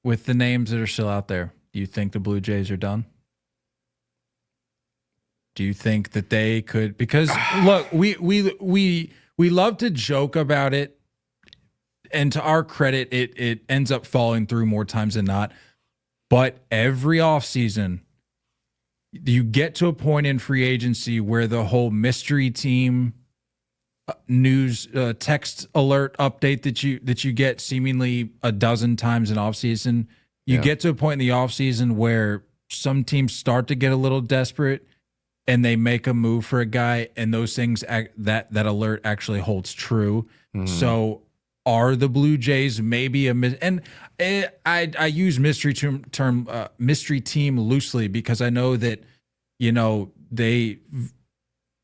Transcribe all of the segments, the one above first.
with the names that are still out there, do you think the Blue Jays are done? Do you think that they could? Because look, we love to joke about it, and to our credit, it ends up falling through more times than not. But every offseason, you get to a point in free agency where the whole mystery team news text alert update that you get seemingly a dozen times in offseason, you get to a point in the offseason where some teams start to get a little desperate and they make a move for a guy, and those things that alert actually holds true. So are the Blue Jays maybe I use mystery team loosely because I know that, you know, they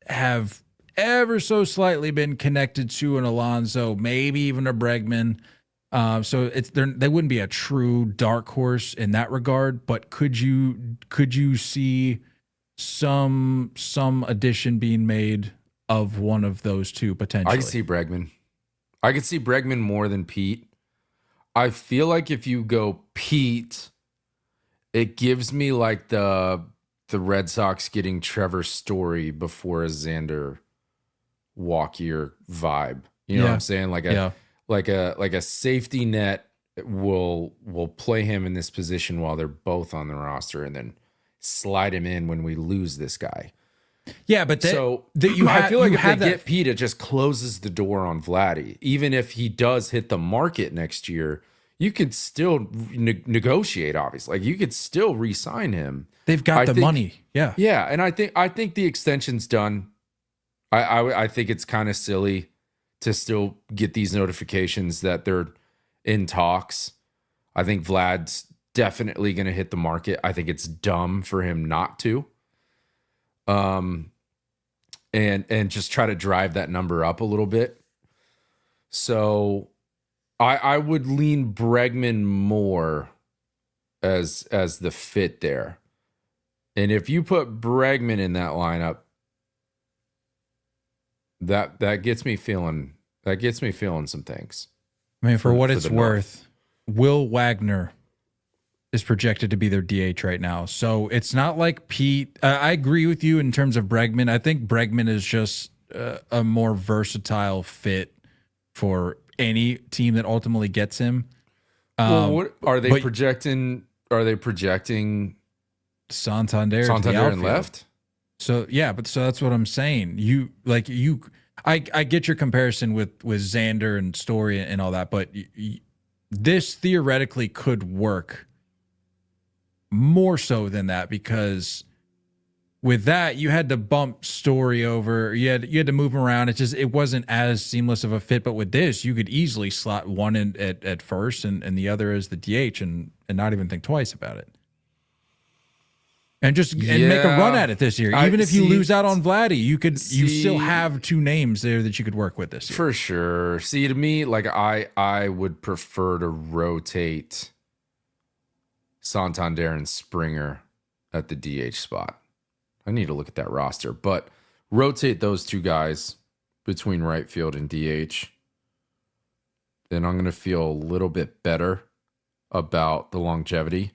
have ever so slightly been connected to an Alonso, maybe even a Bregman. So they wouldn't be a true dark horse in that regard. But could you see some addition being made of one of those two potentially? I can see Bregman. I could see Bregman more than Pete. I feel like if you go Pete, it gives me like the Red Sox getting Trevor Story before a Xander Walker vibe. You know what I'm saying? Like a safety net will play him in this position while they're both on the roster, and then slide him in when we lose this guy. Yeah, but I feel like if they get Pete, it just closes the door on Vladdy. Even if he does hit the market next year, you could still negotiate. Obviously, like you could still re-sign him. They've got the money. Yeah, yeah, and I think the extension's done. I think it's kind of silly to still get these notifications that they're in talks. I think Vlad's definitely going to hit the market. I think it's dumb for him not to. And just try to drive that number up a little bit. So I would lean Bregman more as the fit there. And if you put Bregman in that lineup, that gets me feeling some things. I mean, for what it's worth, Will Wagner is projected to be their DH right now. So it's not like Pete. I agree with you in terms of Bregman. I think Bregman is just a more versatile fit for any team that ultimately gets him. Well, what are they projecting? Are they projecting Santander in left? So so that's what I'm saying. I get your comparison with Xander and Story and all that, but this theoretically could work more so than that, because with that you had to bump Story over, you had to move him around. It wasn't as seamless of a fit. But with this, you could easily slot one in at first and the other as the DH and not even think twice about it. And and make a run at it this year. Even if you lose out on Vladdy, you still have two names there that you could work with this year. For sure. See, to me, like I would prefer to rotate Santander and Springer at the DH spot. I need to look at that roster, but rotate those two guys between right field and DH. Then I'm going to feel a little bit better about the longevity.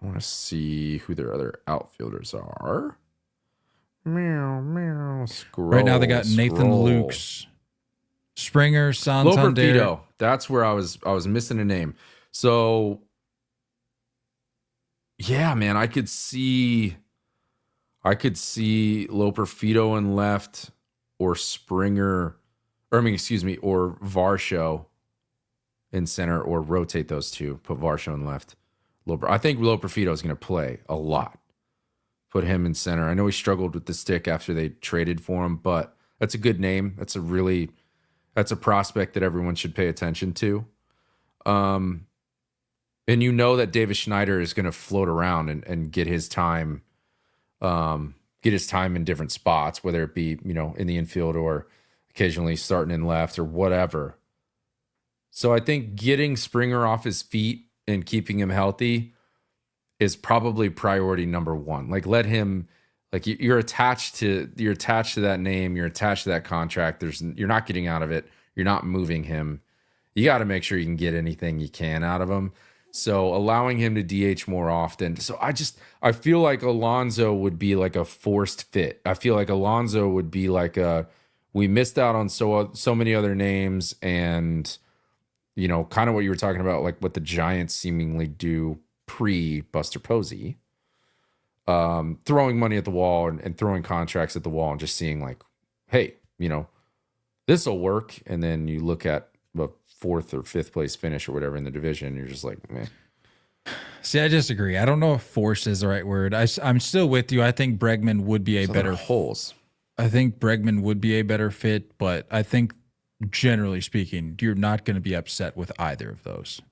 I want to see who their other outfielders are. Meow, meow. Scroll, right now they got Nathan Lukes, Springer, Santander. Loperfido. That's where I was missing a name. So, yeah, man, I could see Loperfido in left, or Springer, or Varsho in center, or rotate those two. Put Varsho in left. I think Loperfido is going to play a lot. Put him in center. I know he struggled with the stick after they traded for him, but that's a good name. That's a prospect that everyone should pay attention to. And you know that Davis Schneider is going to float around and get his time in different spots, whether it be, in the infield or occasionally starting in left or whatever. So I think getting Springer off his feet and keeping him healthy is probably priority number one. Like, let him, like, you're attached to that name, you're attached to that contract. You're not getting out of it. You're not moving him. you got to make sure you can get anything you can out of him. So allowing him to DH more often. So I feel like Alonso would be like a forced fit. I feel like Alonso would be like we missed out on so many other names, and you know, kind of what you were talking about, like what the Giants seemingly do pre Buster Posey, throwing money at the wall and throwing contracts at the wall and just seeing like, hey, you know, this will work. And then you look at the 4th or 5th place finish or whatever in the division, and you're just like, man. See, I disagree. I don't know if forced is the right word. I'm still with you. I think Bregman would be a better holes. I think Bregman would be a better fit, but I think generally speaking, you're not going to be upset with either of those.